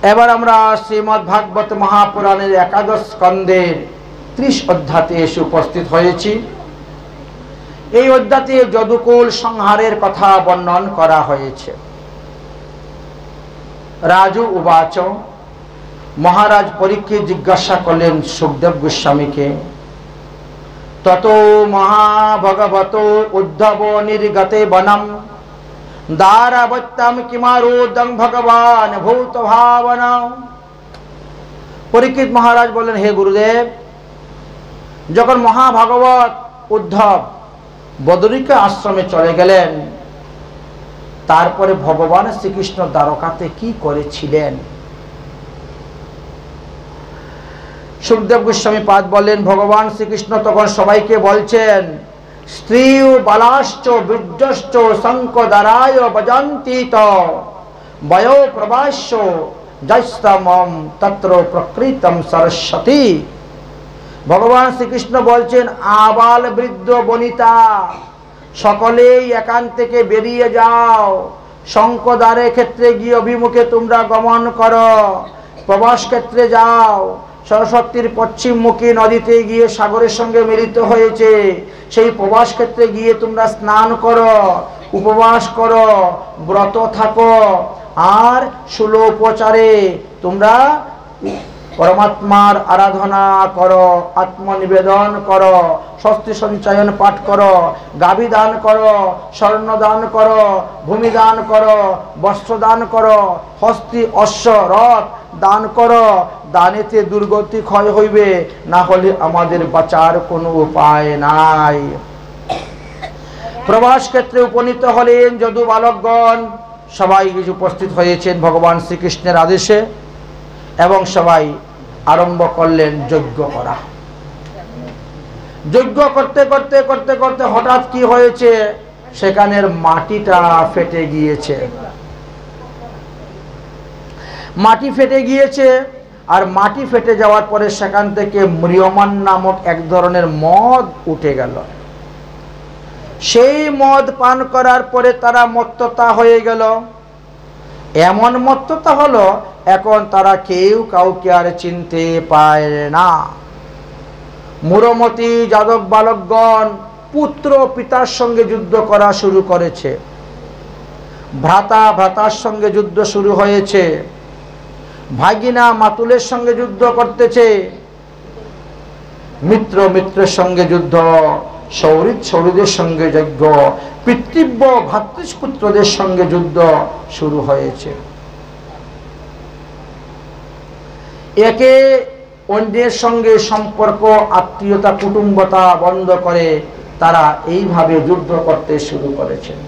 এবার আমরা শ্রীমদ্ ভাগবত মহাপুরাণের একাদশ স্কন্ধের 30 অধ্যায়ে এসে উপস্থিত হয়েছি। এই অধ্যায়ে যদুকুল সংহারের কথা বর্ণন করা হয়েছে। রাজু উবাচ, মহারাজ পরীক্ষিত জিজ্ঞাসা করলেন সুখদেব গোস্বামীকে, তত মহাভগবত উদ্ধব নির্গতে বনম দারাবত্যম কিমারোদং ভগবান ভূত ভাবনা। পরীক্ষিত মহারাজ বললেন, হে গুরুদেব, যখন মহাভাগবত উদ্ধব বদরিকা আশ্রমে চলে গেলেন, তারপরে ভগবান শ্রীকৃষ্ণ দ্বারকাতে কি করেছিলেন? সুখদেব গোস্বামী পাদ বললেন, ভগবান শ্রীকৃষ্ণ তখন সবাইকে বলছেন, স্ত্রী বালাশ্চ বীর্যশ্চ শঙ্খদারায় বজন্তি ত বয়ো প্রবাস্য জৈস্তমম তত্র প্রকৃতম সরস্বতী। ভগবান শ্রীকৃষ্ণ বলছেন, আবাল বৃদ্ধ বনিতা সকলেই এখান থেকে বেরিয়ে যাও, শঙ্খদ্বারের ক্ষেত্রে গিয়ে অভিমুখে তোমরা গমন করো, প্রবাস ক্ষেত্রে যাও, সরস্বতীর পশ্চিমমুখী নদীতে গিয়ে সাগরের সঙ্গে মিলিত হয়েছে, সেই প্রবাস ক্ষেত্রে গিয়ে তোমরা স্নান করো, উপবাস করো, ব্রত থাকো, আর ষোলোপচারে তোমরা পরমাত্মার আরাধনা করো, আত্মনিবেদন করো, স্বস্তি সঞ্চয়ন পাঠ করো, গাভী দান করো, স্বর্ণ দান করো, ভূমি দান করো, বস্ত্র দান করো, হস্তি অশ্ব রথ দান করো, দানেতে দুর্গতি ক্ষয় হইবে, না হলে আমাদের বাঁচার কোনো উপায় নাই। প্রবাস ক্ষেত্রে উপনীত হলেন যদু বালকগণ, সবাই উপস্থিত হয়েছেন ভগবান শ্রীকৃষ্ণের আদেশে, এবং সবাই আরম্ভ করলেন যজ্ঞ করা। যজ্ঞ করতে করতে করতে করতে হঠাৎ কি হয়েছে, সেখানের মাটিটা ফেটে গিয়েছে। মাটি ফেটে গিয়েছে, আর মাটি ফেটে যাওয়ার পরে সেখান থেকে ম্রিয়মান নামক এক ধরনের মদ উঠে গেল। সেই মদ পান করার পরে তারা মত্ততা হয়ে গেল। এমন মত্ততা হলো, এখন তারা কেউ কাউকে আর চিনতে পায় না। মূঢ়মতি যাদব বালকগণ পুত্র পিতার সঙ্গে যুদ্ধ করা শুরু করেছে, ভ্রাতা ভ্রাতার সঙ্গে যুদ্ধ শুরু হয়েছে, ভাগিনা মাতুলের সঙ্গে যুদ্ধ করতেছে, মিত্র মিত্রের সঙ্গে যুদ্ধ, সৌহৃদ সৌহৃদের সঙ্গে যজ্ঞ, পিতৃব্য ভ্রাতৃপুত্রদের সঙ্গে যুদ্ধ শুরু হয়েছে। একে অন্যের সঙ্গে সম্পর্ক, আত্মীয়তা, কুটুম্বতা বন্ধ করে তারা এইভাবে যুদ্ধ করতে শুরু করেছেন।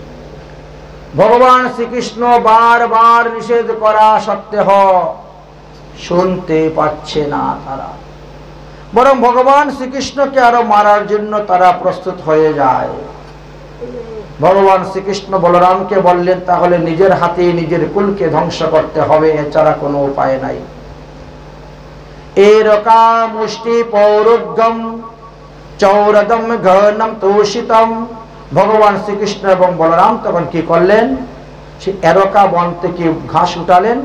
ভগবান শ্রীকৃষ্ণ বারবার নিষেধ করা সত্ত্বেও শুনতে পাচ্ছে না তারা, বরং ভগবান শ্রীকৃষ্ণকে আরো মারার জন্য তারা প্রস্তুত হয়ে যায়। ভগবান শ্রীকৃষ্ণ বলরামকে বললেন, তাহলে নিজের হাতে নিজের কুলকে ধ্বংস করতে হবে, এছাড়া কোনো উপায় নাই। এরকা মুষ্টি পৌরোগ্যম চৌরদম ঘনম তোষিতম। ভগবান শ্রীকৃষ্ণ এবং বলরাম তখন কি করলেন, সে এরকা বন থেকে ঘাস উঠালেন,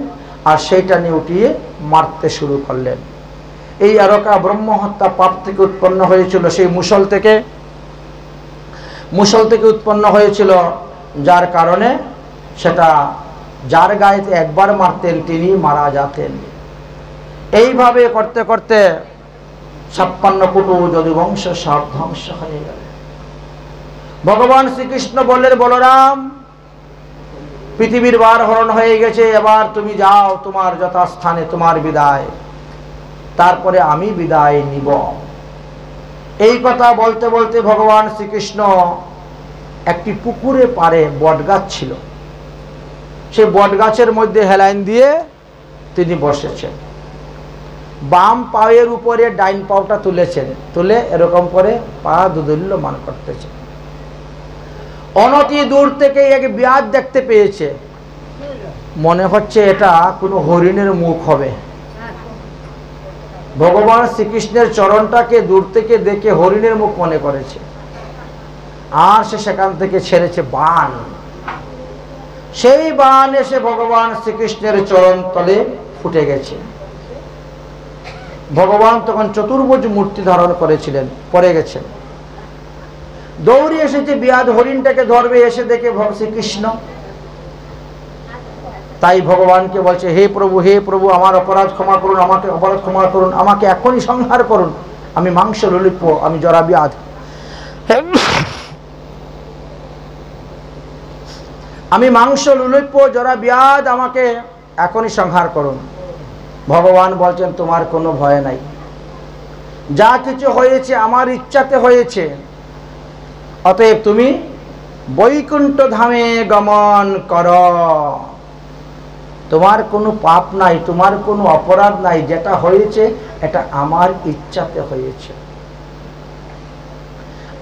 আর সেইটা নিয়ে উঠিয়ে মারতে শুরু করলেন। এই এরকা ব্রহ্মহত্যা পাপ থেকে উৎপন্ন হয়েছিল, সেই মুষল থেকে উৎপন্ন হয়েছিল, যার কারণে সেটা যার গায়েতে একবার মারতেন তিনি মারা যেতেন। এইভাবে করতে করতে 56 কোটি যদুবংশ সব ধ্বংস হয়ে গেল। ভগবান শ্রীকৃষ্ণ বললেন, বলরাম, পৃথিবীর বার হরণ হয়ে গেছে, এবার তুমি যাও তোমার যথাস্থানে, তোমার বিদায়, তারপরে আমি বিদায় নিব। এই কথা বলতে বলতে ভগবান শ্রীকৃষ্ণ একটি পুকুরে পাড়ে বটগাছ ছিল, সেই বটগাছের মধ্যে হেলাইন দিয়ে তিনি বসেছেন। বাম পায়ের উপরে ডাইন পাওটা তুলেছেন, তুলে এরকম করে পা দুদুল্যমান করতেছেন। অনতি দূর থেকে এক ব্যাধ দেখতে পেয়েছে, মনে হচ্ছে এটা কোনো হরিণের মুখ হবে। ভগবান শ্রীকৃষ্ণের চরণটাকে দূর থেকে দেখে হরিণের মুখ মনে করেছে, আর সে সেখান থেকে ছেড়েছে বাণ। সেই বাণ এসে ভগবান শ্রীকৃষ্ণের চরণ তলে ফুটে গেছে। ভগবান তখন চতুর্ভুজ মূর্তি ধারণ করেছিলেন, পড়ে গেছেন। দৌড়ে এসেছে বিয়াদ হরিণটাকে ধরবে, এসে দেখে শ্রীকৃষ্ণ। তাই ভগবানকে বলছে, হে প্রভু, আমার অপরাধ ক্ষমা করুন, আমাকে অপরাধ ক্ষমা করুন, আমাকে এখনই সংহার করুন, আমি মাংস ললিপ্য, আমি জরা বিয়াদ, আমি মাংস লুলিপ্য জরা বিয়াদ, আমাকে এখনই সংহার করুন। ভগবান বলছেন, তোমার কোনো ভয় নাই, যা কিছু হয়েছে আমার ইচ্ছাতে হয়েছে, অতএব তুমি বৈকুণ্ঠ ধামে গমন কর। তোমার কোনো পাপ নাই, তোমার কোনো অপরাধ নাই, যেটা হয়েছে এটা আমার ইচ্ছাতে হয়েছে।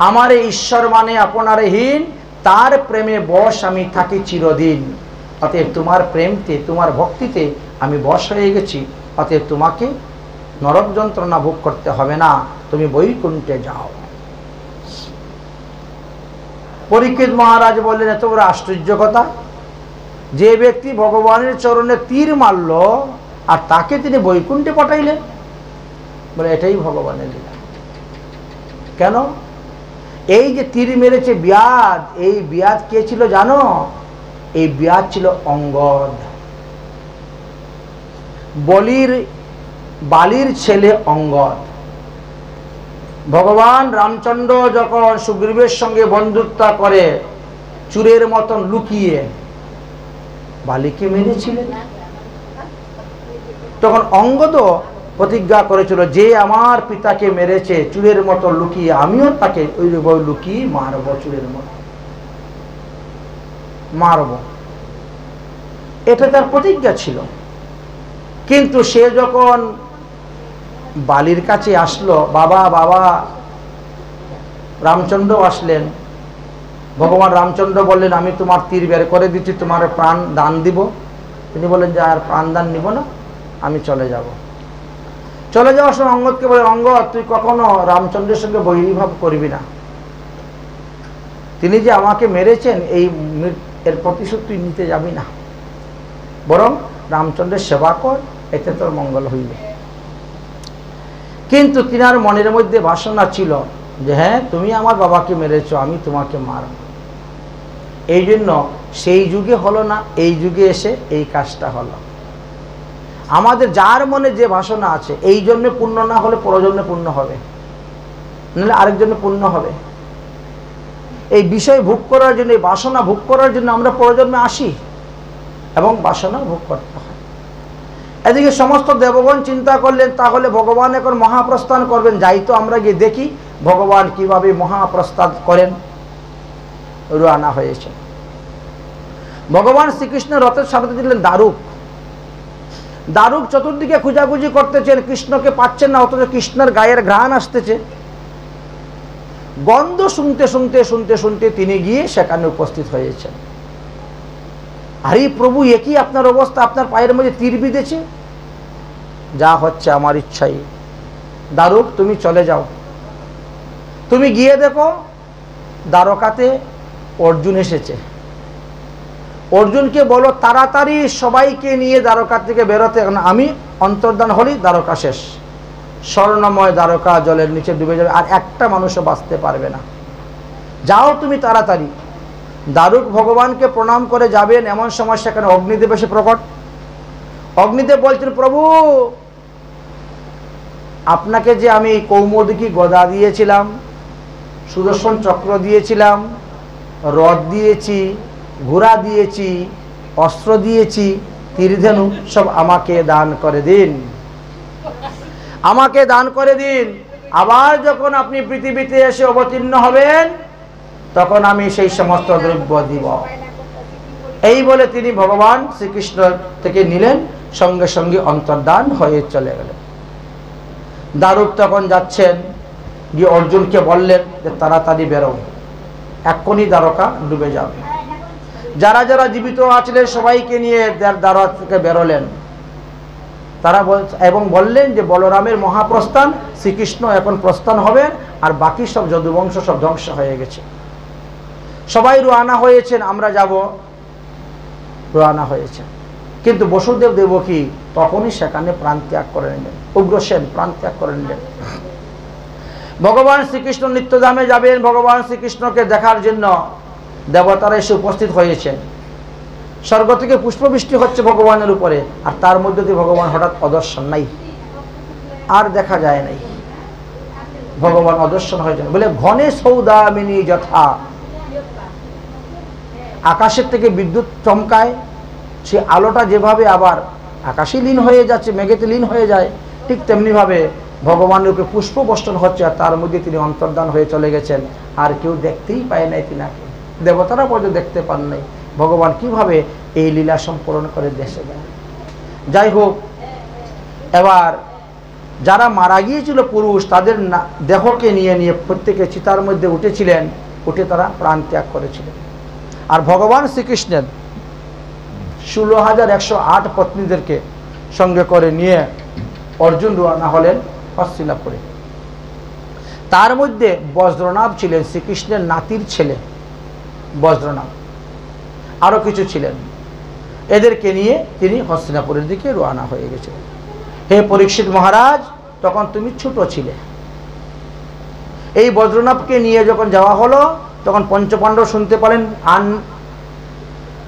আমার ঈশ্বর মানে আপনার হীন, তার প্রেমে বশ আমি থাকি চিরদিন। অতএব তোমার প্রেমতে, তোমার ভক্তিতে আমি বশ হয়ে গেছি, অতএব তোমাকে নরক যন্ত্রণা ভোগ করতে হবে না, তুমি বৈকুণ্ঠে যাও। পরীক্ষিত মহারাজ বললেন, এত বড় আশ্চর্য কথা, যে ব্যক্তি ভগবানের চরণে তীর মারল আর তাকে তিনি বৈকুণ্ঠে পাঠাইলেন। বলে, এটাই ভগবানের লীলা। কেন? এই যে তীর মেরেছে বিয়াদ, এই বিয়াদ কে ছিল জানো? এই বিয়াদ ছিল অঙ্গদ, বালির ছেলে অঙ্গদ। ভগবান রামচন্দ্র যখন সুগ্রীবের সঙ্গে বন্ধুত্ব করে, চুরের মতন লুকিয়ে বালিকে মেরেছিলেন, তখন অঙ্গদ প্রতিজ্ঞা করেছিল, যে আমার পিতাকে মেরেছে চুরের মতো লুকিয়ে, আমিও তাকে ওই লুকিয়ে মারব, চুরের মতো মারব। এটা তার প্রতিজ্ঞা ছিল। কিন্তু সে যখন বালির কাছে আসলো, বাবা রামচন্দ্র আসলেন, ভগবান রামচন্দ্র বললেন, আমি তোমার তীর বের করে দিচ্ছি, তোমার প্রাণ দান দিব। তিনি বললেন যে আর প্রাণ দান নিব না, আমি চলে যাব। চলে যাওয়ার সময় অঙ্গদকে বলে, অঙ্গদ, তুই কখনো রামচন্দ্রের সঙ্গে বৈরীভাব করবি না, তিনি যে আমাকে মেরেছেন এর প্রতিশোধ তুই নিতে যাবি না, বরং রামচন্দ্রের সেবা কর, এতে তোর মঙ্গল হইবে। কিন্তু তিনার মনের মধ্যে বাসনা ছিল যে হ্যাঁ, তুমি আমার বাবাকে মেরেছ, আমি তোমাকে মারব। এই জন্য সেই যুগে হলো না, এই যুগে এসে এই কাজটা হলো। আমাদের যার মনে যে বাসনা আছে, এই জন্য পূর্ণ না হলে পরজন্মে পূর্ণ হবে, নাহলে আরেক জন্য পূর্ণ হবে। এই বিষয় ভোগ করার জন্য, এই বাসনা ভোগ করার জন্য আমরা পরজন্মে আসি এবং বাসনা ভোগ করতে হয়। এদিকে সমস্ত দেবগণ চিন্তা করলেন, তাহলে ভগবান এখন মহাপ্রস্থান করবেন, যাই তো আমরা গিয়ে দেখি ভগবান কিভাবে মহাপ্রস্থান করেন। রওনা হয়েছে। ভগবান শ্রীকৃষ্ণ রথের সাথে দিলেন দারুক চতুর্দিকে খুঁজাখুঁজি করতেছেন, কৃষ্ণকে পাচ্ছেন না, অথচ কৃষ্ণের গায়ের ঘ্রাণ আসতেছে। গন্ধ শুনতে তিনি গিয়ে সেখানে উপস্থিত হয়েছেন। আরে প্রভু, একই আপনার অবস্থা, আপনার পায়ের মধ্যে তীর বিঁধেছে। যা হচ্ছে আমার ইচ্ছাই। দারুক, তুমি চলে যাও, তুমি গিয়ে দেখো দ্বারকাতে অর্জুন এসেছে। অর্জুনকে বলো তাড়াতাড়ি সবাইকে নিয়ে দ্বারকা থেকে বেরোতে, আমি অন্তর্ধান হলেই দ্বারকা শেষ, স্বর্ণময় দ্বারকা জলের নিচে ডুবে যাবে, আর একটা মানুষও বাঁচতে পারবে না। যাও তুমি তাড়াতাড়ি। দারুক ভগবানকে প্রণাম করে যাবেন, এমন সময় সেখানে অগ্নিদেব এসে প্রকট। অগ্নিদেব বলছেন, প্রভু, আপনাকে যে আমি কৌমোদকী গদা দিয়েছিলাম, সুদর্শন চক্র দিয়েছিলাম, রথ দিয়েছি, ঘোড়া দিয়েছি, অস্ত্র দিয়েছি, তীরধেনু, সব আমাকে দান করে দিন, আমাকে দান করে দিন। আবার যখন আপনি পৃথিবীতে এসে অবতীর্ণ হবেন, তখন আমি সেই সমস্ত দ্রব্য দিব। এই বলে তিনি ভগবান শ্রীকৃষ্ণ থেকে নিলেন, সঙ্গে সঙ্গে অন্তর্ধান হয়ে চলে গেলেন। দারুক তখন যাচ্ছেন, গিয়ে অর্জুনকে বললেন যে তাড়াতাড়ি বেরো, এক্ষুনি দ্বারকা ডুবে যাবে। যারা যারা জীবিত আছিলেন সবাইকে নিয়ে দ্বারকা থেকে বেরোলেন। তারা এবং বললেন যে বলরামের মহাপ্রস্থান, শ্রীকৃষ্ণ এখন প্রস্থান হবেন, আর বাকি সব যদুবংশ সব ধ্বংস হয়ে গেছে। সবাই রওনা হয়েছেন, আমরা যাব, রওনা হয়েছে। কিন্তু বসুদেব দেবকী তখনই সেখানে প্রাণ ত্যাগ করে নিলেন। উগ্রসেন প্রাণ ত্যাগ করে নিলেন। ভগবান শ্রীকৃষ্ণ নিত্যধামে যাবেন, ভগবান শ্রীকৃষ্ণকে দেখার জন্য দেবতারা এসে উপস্থিত হয়েছেন। স্বর্গ থেকে পুষ্পবৃষ্টি হচ্ছে ভগবানের উপরে, আর তার মধ্যে দিয়ে ভগবান হঠাৎ অদর্শন নাই, আর দেখা যায় নাই। ভগবান অদর্শন হয়েছেন বলে ঘনে সৌদামিনী যথা, আকাশের থেকে বিদ্যুৎ চমকায়, সে আলোটা যেভাবে আবার আকাশে লীন হয়ে যাচ্ছে, মেঘেতে লীন হয়ে যায়, ঠিক তেমনিভাবে ভগবানের উপরে পুষ্প বর্ষণ হচ্ছে, আর তার মধ্যে তিনি অন্তর্ধান হয়ে চলে গেছেন। আর কেউ দেখতেই পায় নাই তিনাকে, দেবতারা পর্যন্ত দেখতে পান নাই। ভগবান কিভাবে এই লীলা সম্পূর্ণ করে দেশে গেল। যাই হোক, এবার যারা মারা গিয়েছিল পুরুষ, তাদের দেহকে নিয়ে নিয়ে প্রত্যেকে চিতার মধ্যে উঠেছিলেন, উঠে তারা প্রাণ ত্যাগ করেছিলেন। আর ভগবান শ্রীকৃষ্ণের 16,108 পত্নীদেরকে সঙ্গে করে নিয়ে অর্জুন রওনা হলেন হস্তিনাপুরে। তার মধ্যে বজ্রনাভ ছিলেন, শ্রীকৃষ্ণের নাতির ছেলে বজ্রনাভ, আরো কিছু ছিলেন। এদেরকে নিয়ে তিনি হস্তিনাপুরের দিকে রওনা হয়ে গেছিলেন। হে পরীক্ষিত মহারাজ, তখন তুমি ছোট ছিলে। এই বজ্রনাভকে নিয়ে যখন যাওয়া হলো, তখন পঞ্চপাণ্ডব শুনতে পেলেন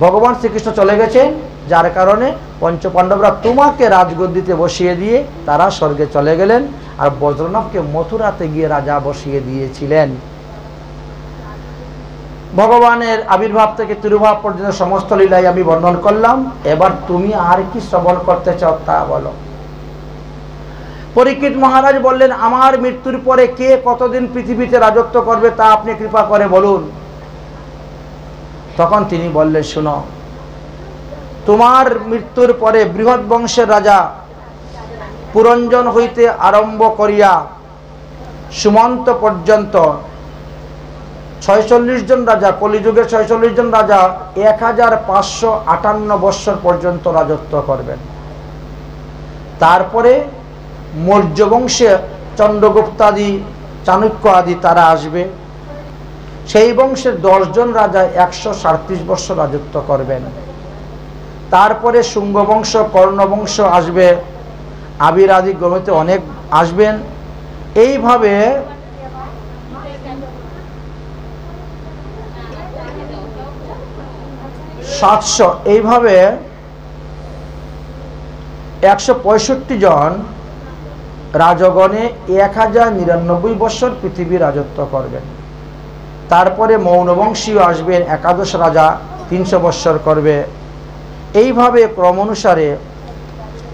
ভগবান শ্রীকৃষ্ণ চলে গেছেন, যার কারণে পঞ্চপাণ্ডবরা তোমাকে রাজগদ্দিতে বসিয়ে দিয়ে তারা স্বর্গে চলে গেলেন, আর বজ্রনাভকে মথুরাতে গিয়ে রাজা বসিয়ে দিয়েছিলেন। ভগবানের আবির্ভাব থেকে তিরুভাব পর্যন্ত সমস্ত লীলাই আমি বর্ণন করলাম। এবার তুমি আর কি শ্রবণ করতে চাও তা বলো। পরীক্ষিত মহারাজ বললেন, আমার মৃত্যুর পরে কে কতদিন পৃথিবীতে রাজত্ব করবে তা আপনি কৃপা করে বলুন। তখন তিনি বললেন, শুনো, তোমার মৃত্যুর পরে বৃহৎ বংশের রাজা পুরঞ্জন হইতে আরম্ভ করিয়া সুমন্ত পর্যন্ত 46 জন রাজা, কলিযুগের 46 জন রাজা 1558 বৎসর পর্যন্ত রাজত্ব করবেন। তারপরে মৌর্য বংশে চন্দ্রগুপ্ত আদি, চাণক্য আদি তারা আসবে। সেই বংশের 10 জন রাজা 137 বৎসর রাজত্ব করবেন। তারপরে শুঙ্গ বংশ, কর্ণ বংশ আসবে, আবির আদি গ্রমতে অনেক আসবেন। এইভাবে এইভাবে 165 জন রাজগণে 1099 বৎসর পৃথিবী রাজত্ব করবেন। তারপরে মৌনবংশীয় আসবেন, 11 রাজা 300 বৎসর করবে। এইভাবে ক্রম অনুসারে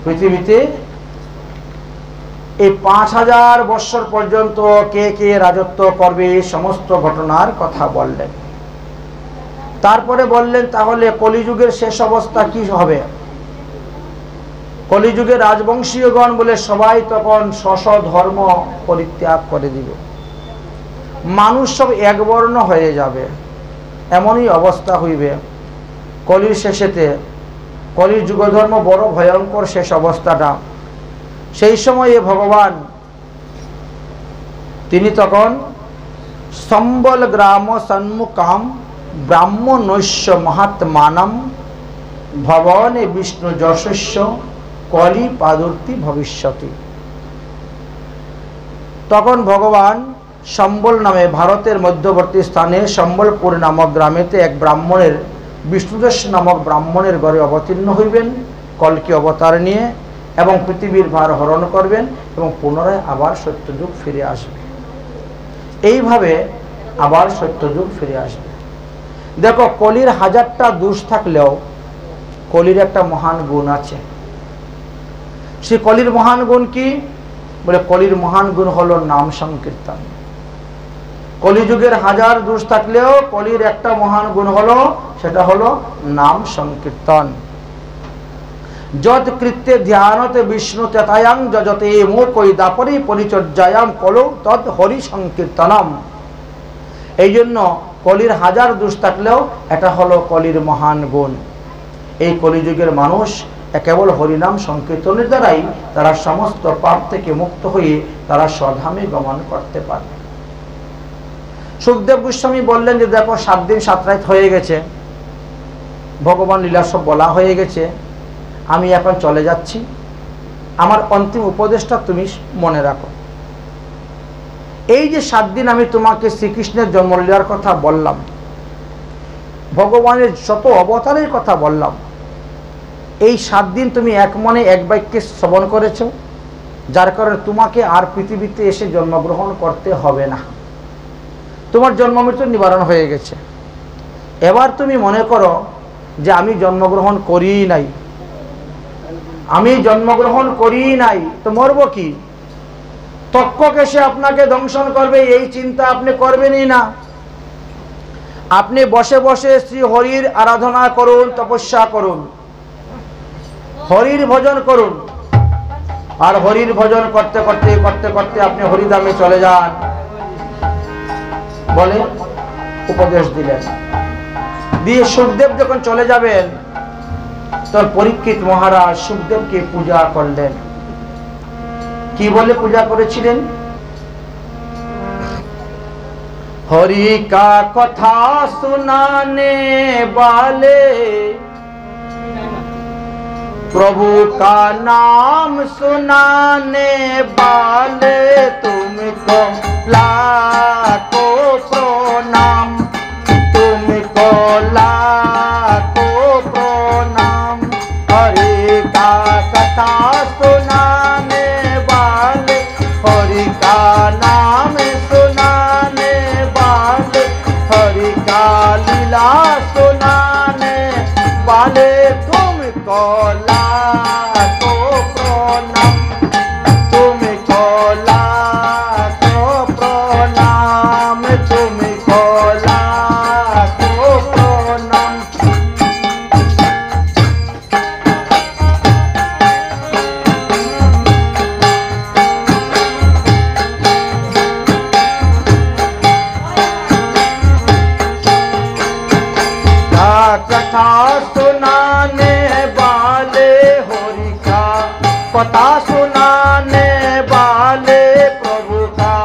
পৃথিবীতে এই 5000 বৎসর পর্যন্ত কে কে রাজত্ব করবে এই সমস্ত ঘটনার কথা বললেন। তারপরে বললেন, তাহলে কলিযুগের শেষ অবস্থা কি হবে। কলিযুগে রাজবংশীয়গণ বলে সবাই তখন স্ব ধর্ম পরিত্যাগ করে দিবে, মানুষ সব একবর্ণ হয়ে যাবে, এমনই অবস্থা হইবে। কলির শেষেতে, কলির যুগধর্ম বড় ভয়ঙ্কর শেষ অবস্থাটা। সেই সময়ে ভগবান তিনি তখন সম্বল গ্রাম সন্মুখাম ব্রাহ্মণৈশ্য মহাত্মানম ভবনে বিষ্ণু যশস্য কলি পাদুর্তি ভবিষ্যতি। তখন ভগবান সম্বল নামে ভারতের মধ্যবর্তী স্থানে সম্বলপুর নামক গ্রামেতে এক ব্রাহ্মণের, বিষ্ণুযশ নামক ব্রাহ্মণের ঘরে অবতীর্ণ হইবেন কল্কি অবতার নিয়ে, এবং পৃথিবীর ভার হরণ করবেন এবং পুনরায় আবার সত্যযুগ ফিরে আসবে। এইভাবে আবার সত্যযুগ ফিরে আসবে। দেখো, কলির 1000টা দোষ থাকলেও কলির একটা মহান গুণ আছে। সে কলির মহান গুণ কি বলে, কলির মহান গুণ হলো নাম সংকীর্তন। কলিযুগের 1000 দোষ থাকলেও কলির একটা মহান গুণ হলো, সেটা হলো নাম সংকীর্তন। যত কৃত্যে ধ্যানতে বিষ্ণু তেতায়াং যজতে মোকই দাপরি পরিচর্যায়াম কলো তৎ হরি সংকীর্তনম। এই জন্য কলির 1000 দোষ থাকলেও এটা হলো কলির মহান গুণ। এই কলিযুগের মানুষ কেবল হরিনাম সংকীর্তনের দ্বারাই তারা সমস্ত পাপ থেকে মুক্ত হয়ে তারা স্বধামে গমন করতে পারে। সুখদেব গোস্বামী বললেন যে দেখো, 7 দিন 7 রাত হয়ে গেছে, ভগবান লীলা সব বলা হয়ে গেছে, আমি এখন চলে যাচ্ছি, আমার অন্তিম উপদেশটা তুমি মনে রাখো। এই যে 7 দিন আমি তোমাকে শ্রীকৃষ্ণের জন্ম লীলার কথা বললাম, ভগবানের যত অবতারের কথা বললাম, এই 7 দিন তুমি এক মনে এক বাক্যে শ্রবণ করেছো, যার কারণে তোমাকে আর পৃথিবীতে এসে জন্মগ্রহণ করতে হবে না। তোমার জন্ম মৃত্যুর নিবারণ হয়ে গেছে। এবার তুমি মনে করো যে আমি জন্মগ্রহণ করি নাই, আমি জন্মগ্রহণ করি নাই, তো মরব কি? তক্ষক এসে আপনাকে দংশন করবে, এই চিন্তা আপনি করবেনই না। আপনি বসে বসে শ্রী হরির আরাধনা করুন, তপস্যা করুন, হরির ভজন করুন। আর হরির ভজন করতে করতে করতে করতে আপনি হরিধামে চলে যান বলে উপদেশ দিলেন। দিয়ে সুখদেব যখন চলে যাবেন, তখন পরীক্ষিত মহারাজ সুখদেবকে পূজা করলেন। কি বলে পূজা করেছিলেন? हरि का कथा सुनाने वाले, प्रभु का नाम सुनाने वाले, तुमको लाखों प्रणाम, तुमको लाखों प्रणाम। हरि का कथा सुनाने वाले, हरि का नाम सुनाने वाले, हरि का लीला सुनाने वाले, तुमको लाखों प्रणाम, तुमको लाखों प्रणाम, तुमको लाखों प्रणाम। कथा सुनाने वाले, हरि का कथा सुनाने वाले, प्रभु का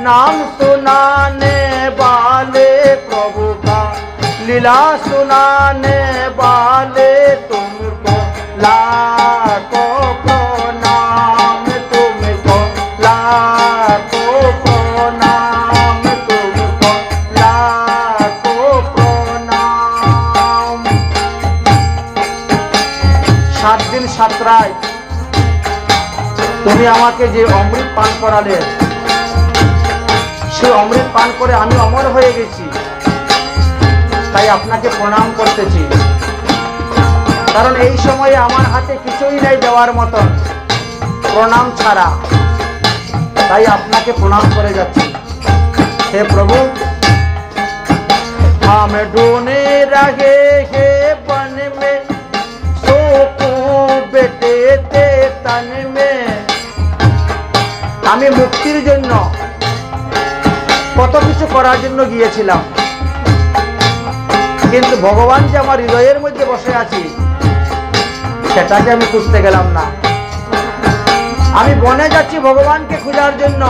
नाम सुनाने वाले, प्रभु का लीला सुनाने वाले, तुमको लाखों प्रणाम, तुमको लाखों प्रणाम, तुमको लाखों प्रणाम। 7 दिन 7 রাত তুমি আমাকে যে অমৃত পান করালে, সেই অমৃত পান করে আমি অমর হয়ে গেছি, তাই আপনাকে প্রণাম করতেছি। কারণ এই সময়ে আমার হাতে কিছুই নাই দেওয়ার মতন, প্রণাম ছাড়া, তাই আপনাকে প্রণাম করে যাচ্ছি। হে প্রভু, हम ढूंढे रहे हैं वन में, सोको बेटे ते तन में। আমি মুক্তির জন্য কত কিছু করার জন্য গিয়েছিলাম, কিন্তু ভগবান যে আমার হৃদয়ের মধ্যে বসে আছি, সেটাকে আমি খুঁজতে গেলাম না। আমি বনে যাচ্ছি ভগবানকে খোঁজার জন্য,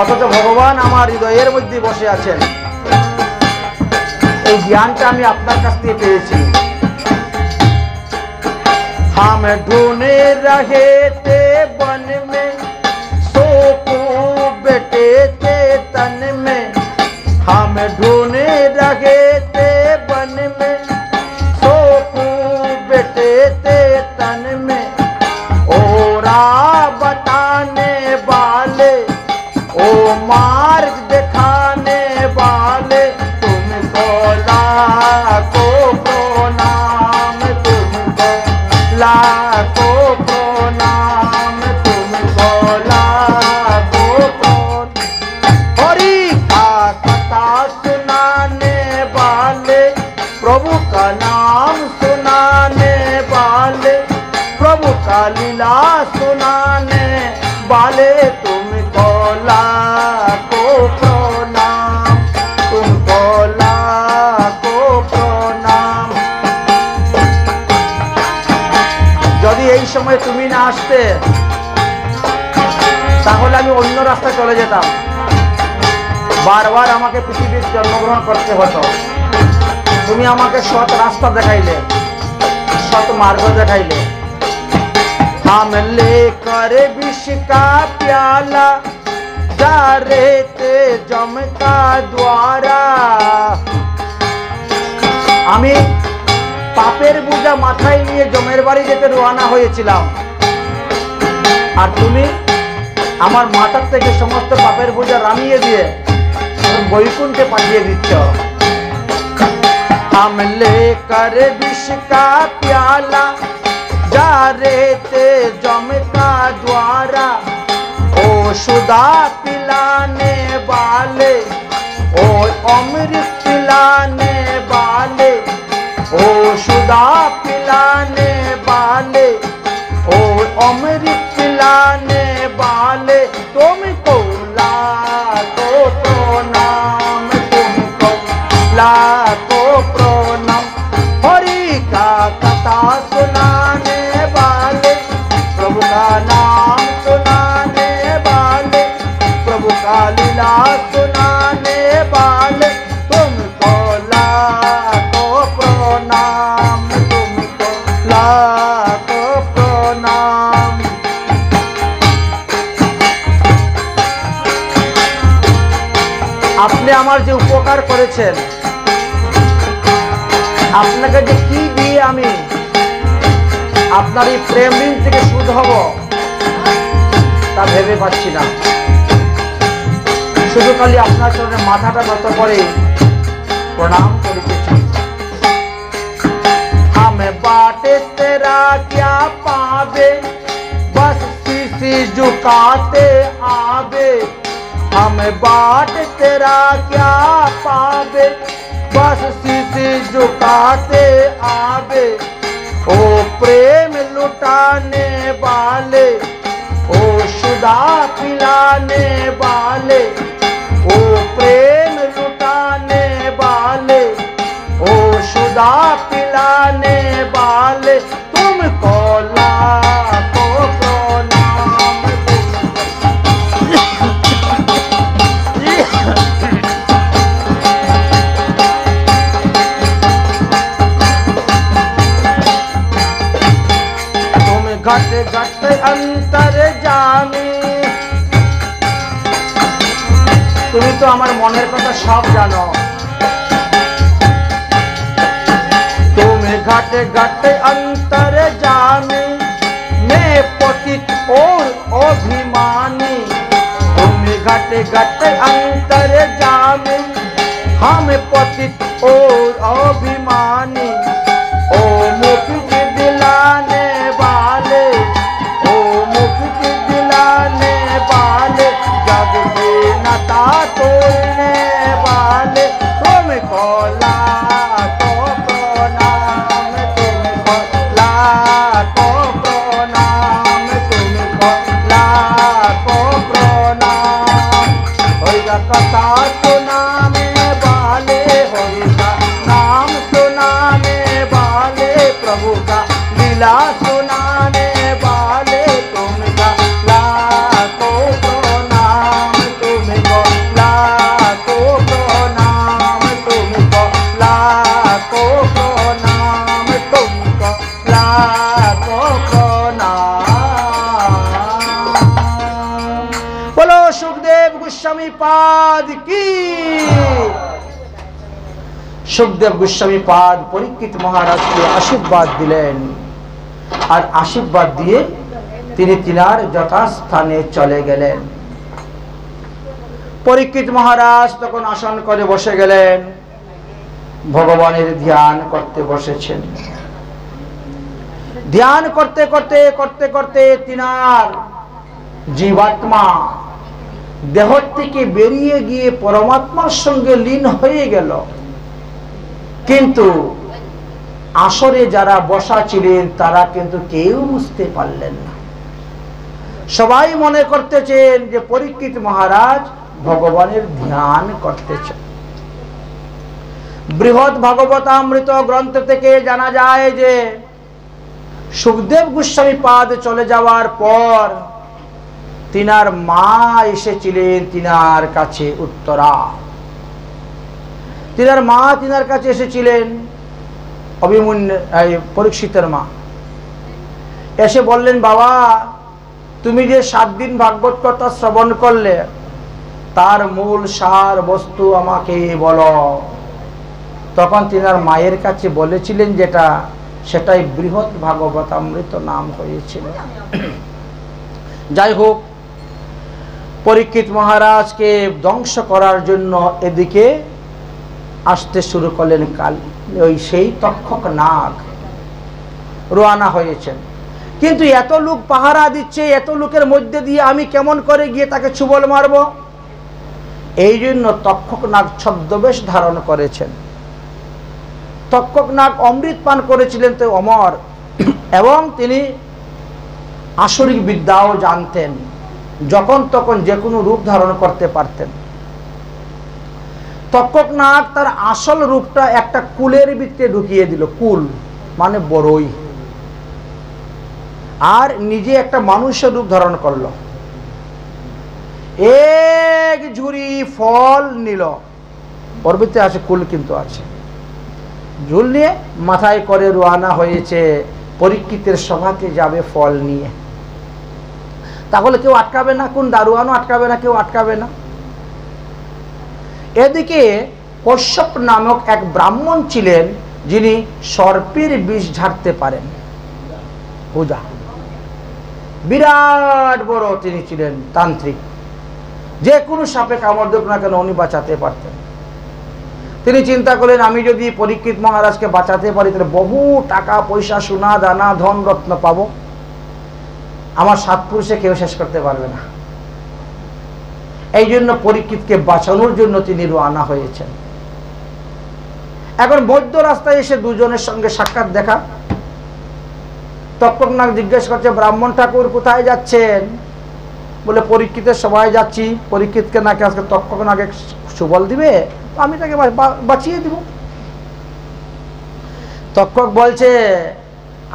অথচ ভগবান আমার হৃদয়ের মধ্যে বসে আছেন। এই জ্ঞানটা আমি আপনার কাছ থেকে পেয়েছি। हम ढूंढे रहे थे वन में, सोको बेटे थे तन में। हम ढूंढे रहे थे वन में, सोको बेटे थे तन में। ओ राह बताने वाले, ओ मार्ग दिखाने वाले, तुमको लाखों प्रणाम, तुमको लाखों प्रणाम, तुमको लाखों प्रणाम। हरि का कथा सुनाने वाले, प्रभु का नाम सुनाने वाले, प्रभु का लीला सुनाने वाले, तुमको लाखों प्रणाम, तुमको लाखों प्रणाम। যদি এই সময় তুমি না আসতে, তাহলে আমি অন্য রাস্তায় চলে যেতাম, বারবার আমাকে পৃথিবীর জন্মগ্রহণ করতে হতো। তুমি আমাকে সৎ রাস্তা দেখাইলে, সৎ মার্গ দেখাইলে। हम लेकर विष का प्याला जा रहे थे जम का द्वारा। আমি পাপের বোঝা মাথায় নিয়ে জমের বাড়ি যেতে রওনা হয়েছিলাম, আর তুমি আমার মাথার থেকে সমস্ত পাপের বোঝা নামিয়ে দিয়ে বৈকুণ্ঠে পাঠিয়ে দিচ্ছ। हम लेकर विष का प्याला जा रहे थे जम का द्वारा। ओ सुधा पिलाने वाले, ओ अमृत पिलाने वाले, ओ सुधा पिलाने वाले, ओ अमृत पिलाने वाले, तुमको लाखों प्रणाम, तुमको लाखों प्रणाम। हरि का कथा सुनाने वाले, प्रभु का नाम सुनाने वाले, प्रभु का लीला सुनाने वाले, तुमको लाखों प्रणाम, तुमको लाखों प्रणाम। আপনি আমার যে উপকার করেছেন, আপনাকে যে কি দিয়ে আমি আপনার এই প্রেম ঋণ থেকে সুদ হব তা ভেবে পাচ্ছি না। শুধু খালি আপনার চরণে মাথাটা নত করে প্রণাম করিতেছি। हमें बाटे तेरा क्या पावे, बस शीशी झुकाते आवे। हमें बाट तेरा क्या पावे, बस शीशी झुकाते आवे। ओ प्रेम लुटाने वाले, ओ सुधा पिलाने वाले, ओ प्रेम लुटाने वाले, ओ सुधा पिलाने वाले, तुमको लाखों प्रणाम। तुम घट घट अंतर जामी, তুমি তো আমার মনের কথা সব জানো। তুমি घट घट अंतर जामी, मैं पतित और अभिमानी। तुम घट घट अंतर जामी, हम पतित और अभिमानी। ओ मुक्ति दिलाने वाले, ओ मुक्ति दिलाने वाले, जग के नाता तोड़ने वाले, तुमको लाखों प्रणाम, तुमको लाखों प्रणाम, तुमको लाखों प्रणाम। होगा कथा सुनाने वाले, होगा नाम सुनाने वाले, प्रभु का लीला सुनाने वाले, तुमका लाखों प्रणाम, तुमको लाखों प्रणाम, तुमको लाखों प्रणाम, तुमको लाखों प्रणाम। बोलो सुखदेव गोस्वामी पाद की। सुखदेव गोस्वामी पाद পরীক্ষিত মহারাজকে আশীর্বাদ দিলেন, আর আশীর্বাদ দিয়ে তিনি তিনার যথাস্থানে চলে গেলেন। পরীক্ষিত মহারাজ তখন আসন করে বসে গেলেন, ভগবানের ধ্যান করতে বসেছেন। ধ্যান করতে করতে করতে করতে তিনার জীবাত্মা দেহ থেকে বেরিয়ে গিয়ে পরমাত্মার সঙ্গে লীন হয়ে গেল। কিন্তু আসরে যারা বসা ছিলেন তারা কিন্তু কেউ বুঝতে পারলেন না। সবাই মনে করতেছেন যে পরীক্ষিত মহারাজ ভগবানের ধ্যান করতেছেন। বৃহৎ ভাগবতামৃত গ্রন্থ থেকে জানা যায় যে সুখদেব গোস্বামী পাদ চলে যাওয়ার পর তিনার মা এসেছিলেন তিনার কাছে, উত্তরা। তিনার মা তিনার কাছে এসেছিলেন, অভিমন্যু পরীক্ষিতের মা এসে বললেন, বাবা তুমি যে 7 দিন ভাগবত কথা শ্রবণ করলে তার মূল সার বস্তু আমাকে বলো। তখন তিনার মায়ের কাছে বলেছিলেন যেটা, সেটাই বৃহৎ ভাগবতামৃত নাম হয়েছিল। যাই হোক, পরীক্ষিত মহারাজকে ধ্বংস করার জন্য এদিকে আসতে শুরু করলেন কাল, ওই সেই তক্ষক নাগ রওনা হয়েছেন। কিন্তু এত লোক পাহারা দিচ্ছে, এত লোকের মধ্যে দিয়ে আমি কেমন করে গিয়ে তাকে ছুবল মারব? এই জন্য তক্ষক নাগ ছদ্মবেশ ধারণ করেছেন। তক্ষক নাগ অমৃত পান করেছিলেন তো অমর, এবং তিনি আসরিক বিদ্যাও জানতেন, যখন তখন যে কোনো রূপ ধারণ করতে পারতেন। তক্ষক নাগ তার আসল রূপটা একটা কুলের ভিতরে ঢুকিয়ে দিল। কুল মানে বড়ই, আর নিজে একটা মানুষের রূপ ধারণ করলো। এক ঝুড়ি ফল নিল, ওর ভিতরে আছে কুল কিন্তু আছে, ঝুল নিয়ে মাথায় করে রওনা হয়েছে পরীক্ষিতের সভাতে যাবে ফল নিয়ে। তাহলে কেউ আটকাবে না, কোন দারোয়ানও আটকাবে না, কেউ আটকাবে না। এদিকে কশ্যপ নামক এক ব্রাহ্মণ ছিলেন, যিনি সর্পের বিষ ঝাড়তে পারেন। পূজা বিরাট বড় তিনি ছিলেন তান্ত্রিক, যে কোনো সাপে কামড় দেব না কেন উনি বাঁচাতে পারতেন। তিনি চিন্তা করলেন, আমি যদি পরীক্ষিত মহারাজকে বাঁচাতে পারি তাহলে বহু টাকা পয়সা, সোনা দানা, ধন রত্ন পাবো, আমার 7 পুরুষে কেউ শেষ করতে পারবে না। এই জন্য পরীক্ষিতকে বাঁচানোর জন্য তিনি রওনা হয়েছেন। এখন মধ্য রাস্তায় এসে দুজনের সঙ্গে সাক্ষাৎ দেখা। তক্ষক নাগ জিজ্ঞেস করছে, ব্রাহ্মণ ঠাকুর কোথায় যাচ্ছেন? বলে, পরীক্ষিতের সবাই যাচ্ছি। পরীক্ষিতকে নাকি আজকে তক্ষক নাগে সুবল দিবে, আমি তাকে বাঁচিয়ে দিব। তক্ষক বলছে,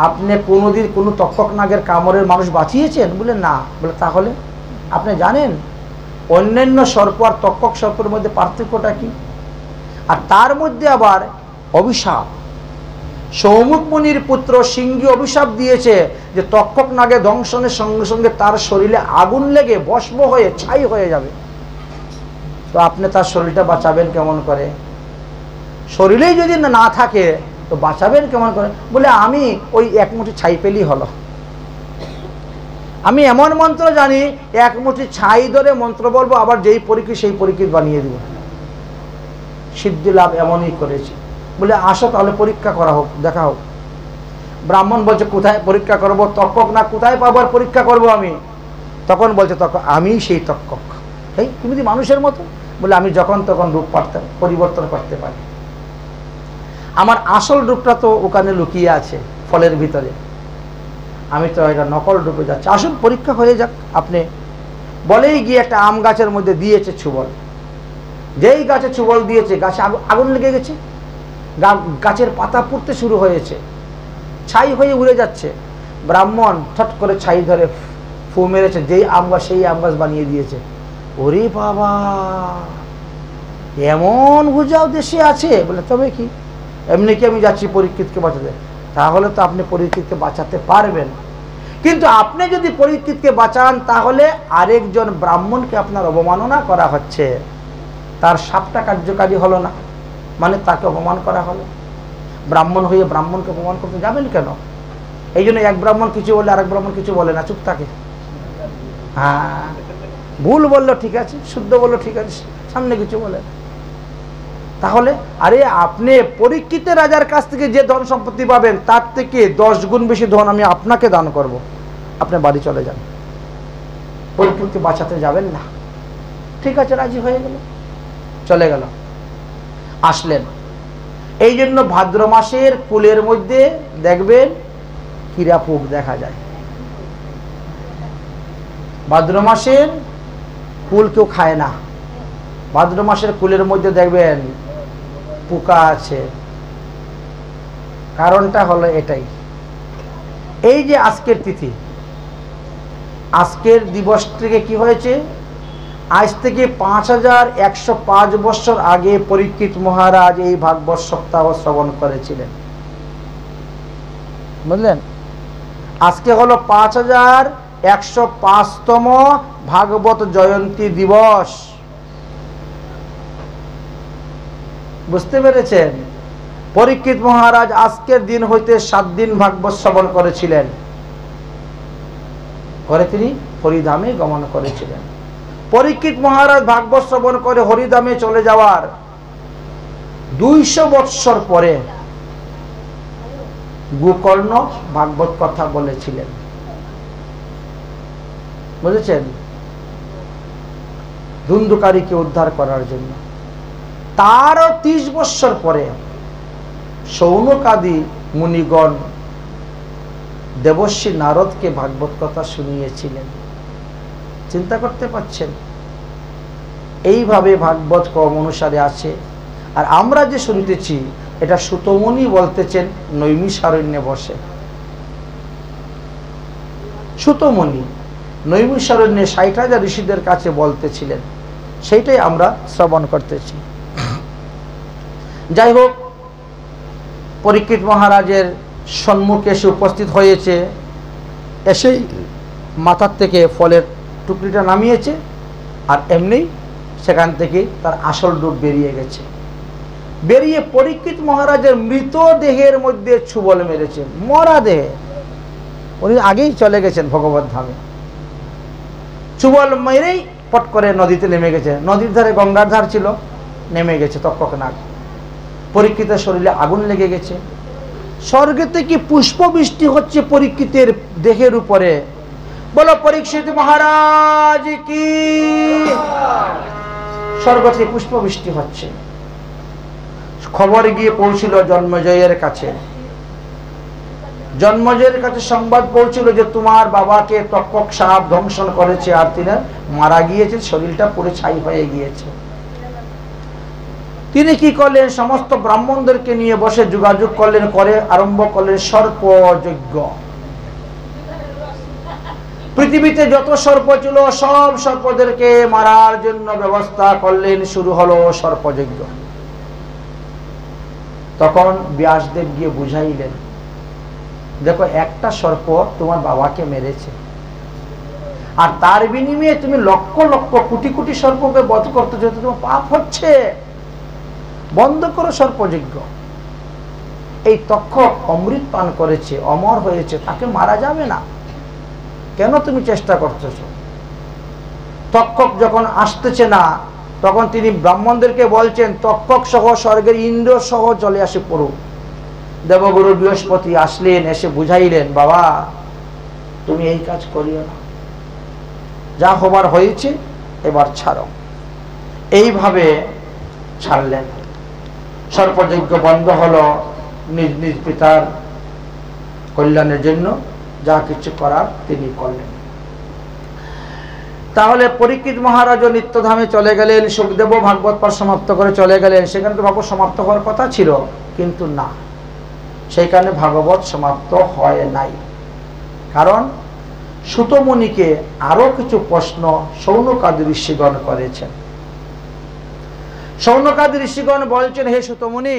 আপনি কোনোদিন কোনো তক্ষক নাগের কামড়ের মানুষ বাঁচিয়েছেন? বলে, না। বলে, তাহলে আপনি জানেন অন্যান্য সর্প আর তক্ষক সর্পের মধ্যে পার্থক্যটা কি? আর তার মধ্যে আবার অভিশাপ। সৌমুখ মুনির পুত্র সিংহী অভিশাপ দিয়েছে যে তক্ষক নাগে দংশনের সঙ্গে সঙ্গে তার শরীরে আগুন লেগে ভস্ম হয়ে ছাই হয়ে যাবে। তো আপনি তার শরীরটা বাঁচাবেন কেমন করে? শরীরেই যদি না থাকে তো বাঁচাবেন কেমন করে? বলে, আমি ওই 1 মুঠি ছাই পেলেই হলো। আমি এমন মন্ত্র জানি, 1 মুঠি ছাই ধরে মন্ত্র বলবো, আবার যেই পরীক্ষিত সেই পরীক্ষিত বানিয়ে দিব। সিদ্ধি লাভ এমনই করেছি। বলে, আসো তাহলে পরীক্ষা করা হোক, দেখা হোক। ব্রাহ্মণ বলছে, কোথায় পরীক্ষা করবো? তক্ষক না কোথায় পাবো আর পরীক্ষা করবো আমি? তখন বলছে তক্ষক, আমি সেই তক্ষক। এই তুমি কি মানুষের মতো? বলে, আমি যখন তখন রূপ পরিবর্তন করতে পারি। আমার আসল রূপটা তো ওখানে লুকিয়ে আছে ফলের ভিতরে, আমি তো এটা নকল রূপে যাচ্ছি। আসুন পরীক্ষা হয়ে যাক। আপনি বলেই গিয়ে একটা আম গাছের মধ্যে দিয়েছে ছুবল। যেই গাছে ছুবল দিয়েছে, গাছে আগুন লেগে গেছে, গাছের পাতা পুড়তে শুরু হয়েছে, ছাই হয়ে উড়ে যাচ্ছে। ব্রাহ্মণ ছট করে ছাই ধরে ফু মেরেছে, যেই আম গাছ সেই আম গাছ বানিয়ে দিয়েছে। ওরে বাবা, এমন বুঝাও দেশে আছে? বলে, তবে কি, এমনি কি আমি যাচ্ছি পরীক্ষিতকে বাঁচাতে? তাহলে তো আপনি পরীক্ষিতকে বাঁচাতে পারবেন, কিন্তু আপনি যদি পরীক্ষিতকে বাঁচান তাহলে আরেকজন ব্রাহ্মণকে আপনার অবমাননা করা হচ্ছে। তার সাপটা কার্যকারী হলো না, মানে তাকে অপমান করা হলো। ব্রাহ্মণ হয়ে ব্রাহ্মণকে অপমান করতে যাবেন কেন? এই জন্য এক ব্রাহ্মণ কিছু বলে আরেক ব্রাহ্মণ কিছু বলে না, চুপ থাকে। হ্যাঁ, ভুল বললো ঠিক আছে, শুদ্ধ বললো ঠিক আছে, সামনে কিছু বলে। তাহলে আরে আপনি পরীক্ষিতের রাজার কাছ থেকে যে ধন সম্পত্তি পাবেন তার থেকে 10 গুণ বেশি ধন আমি আপনাকে দান করব, আপনি বাড়ি চলে যান, পরীক্ষিতকে বাঁচাতে যাবেন না। ঠিক আছে, রাজি হয়ে গেল, চলে গেল। আসলেন। এই জন্য ভাদ্র মাসের কুলের মধ্যে দেখবেন কিরাপুক দেখা যায়। ভাদ্র মাসের কুল কেউ খায় না, ভাদ্র মাসের কুলের মধ্যে দেখবেন পোকা আছে। কারণটা হলো এটাই, এই যে আজকের তিথি, আজকের দিবস থেকে কি হয়েছে, আজ থেকে 5105 বছর আগে পরীক্ষিত মহারাজ এই ভাগবত সপ্তাহ শ্রবণ করেছিলেন, বুঝলেন? আজকে হলো 5105তম ভাগবত জয়ন্তী দিবস। বুঝতে পেরেছেন? পরীক্ষিত মহারাজ আজকের দিন হইতে 7 দিন ভাগবত শ্রবণ করেছিলেন, করে তিনি হরিধামে গমন করেছিলেন। পরীক্ষিত মহারাজ ভাগবত শ্রবণ করে হরিধামে চলে যাওয়ার 200 বৎসর পরে গোকর্ণ ভাগবত কথা বলেছিলেন। বুঝেছেন? ধুন্ধুকারীকে উদ্ধার করার জন্য। তারও 30 বৎসর পরে শৌনকাদি মুনিগণ দেবর্ষি নারদকে ভাগবত কথা শুনিয়েছিলেন। চিন্তা করতে পারছেন? এইভাবে ভাগবত ক্রম অনুসারে আছে। আর আমরা যে শুনতেছি এটা সুতমুনি বলতেছেন নৈমিষারণ্যে বসে। সুতমুনি নৈমিষারণ্যে 60,000 ঋষিদের কাছে বলতেছিলেন, সেইটাই আমরা শ্রবণ করতেছি। যাই হোক, পরীক্ষিত মহারাজের সম্মুখে এসে উপস্থিত হয়েছে, এসেই মাথার থেকে ফলের টুকরিটা নামিয়েছে, আর এমনি সেখান থেকে তার আসল রূপ বেরিয়ে গেছে। বেরিয়ে পরীক্ষিত মহারাজের মৃত দেহের মধ্যে ছুবল মেরেছে, মরা দেহে। উনি আগেই চলে গেছেন ভগবত ধামে। ছুবল মেরেই পট করে নদীতে নেমে গেছে। নদীর ধারে গঙ্গার ধার ছিল, নেমে গেছে তক্ষকনাগ। পরীক্ষিতের শরীরে আগুন লেগে গেছে। স্বর্গে থেকে পুষ্প বৃষ্টি হচ্ছে পরীক্ষিতের দেহের উপরে। বলো পরীক্ষিত মহারাজ কি! স্বর্গ থেকে পুষ্প বৃষ্টি হচ্ছে। খবর গিয়ে পৌঁছিল জন্মজয়ের কাছে। জন্মজয়ের কাছে সংবাদ পৌঁছিল যে তোমার বাবাকে তক্ষক সাপ ধ্বংসন করেছে, আর তিনি মারা গিয়েছেন, শরীরটা পুরো ছাই হয়ে গিয়েছে। তিনি কি করলেন? সমস্ত ব্রাহ্মণদেরকে নিয়ে বসে যোগাযোগ করলেন, করে আরম্ভ করলেন সর্পযজ্ঞ। পৃথিবীতে যত সর্প ছিল সব সর্পদেরকে মারার জন্য ব্যবস্থা করলেন। শুরু হলো সর্পযজ্ঞ। তখন ব্যাসদেব গিয়ে বুঝাইলেন, দেখো একটা সর্প তোমার বাবাকে মেরেছে, আর তার বিনিময়ে তুমি লক্ষ লক্ষ কোটি কোটি সর্পকে বধ করতে যেতে তোমার পাপ হচ্ছে। বন্ধ করো সর্পযজ্ঞ। এই তক্ষক অমৃত পান করেছে, অমর হয়েছে, তাকে মারা যাবে না, কেন তুমি চেষ্টা করতেছ? তক্ষক যখন আসতেছে না, তখন তিনি ব্রাহ্মণদেরকে বলছেন তক্ষক সহ স্বর্গের ইন্দ্র সহ চলে আসে পড়ুক। দেবগুরু বৃহস্পতি আসলেন, এসে বুঝাইলেন, বাবা তুমি এই কাজ করিও না, যা হবার হয়েছে এবার ছাড়ো। এইভাবে ছাড়লেন। সর্পযজ্ঞ বন্ধ হলো। নিজ নিজ পিতার কল্যাণের জন্য যা কিছু করার তিনি করলেন। তাহলে পরীক্ষিত মহারাজও নিত্যধামে চলে গেলেন, সুখদেব ভাগবত পাঠ সমাপ্ত করে চলে গেলেন। সেখানে তো ভাগবত সমাপ্ত হওয়ার কথা ছিল, কিন্তু না, সেইখানে ভাগবত সমাপ্ত হয় নাই। কারণ সুতমুনিকে আরো কিছু প্রশ্ন শৌনকাদি ঋষিগণ করেছেন। শৌনকাদি ঋষিগণ বলছেন, হে সুতমুনি,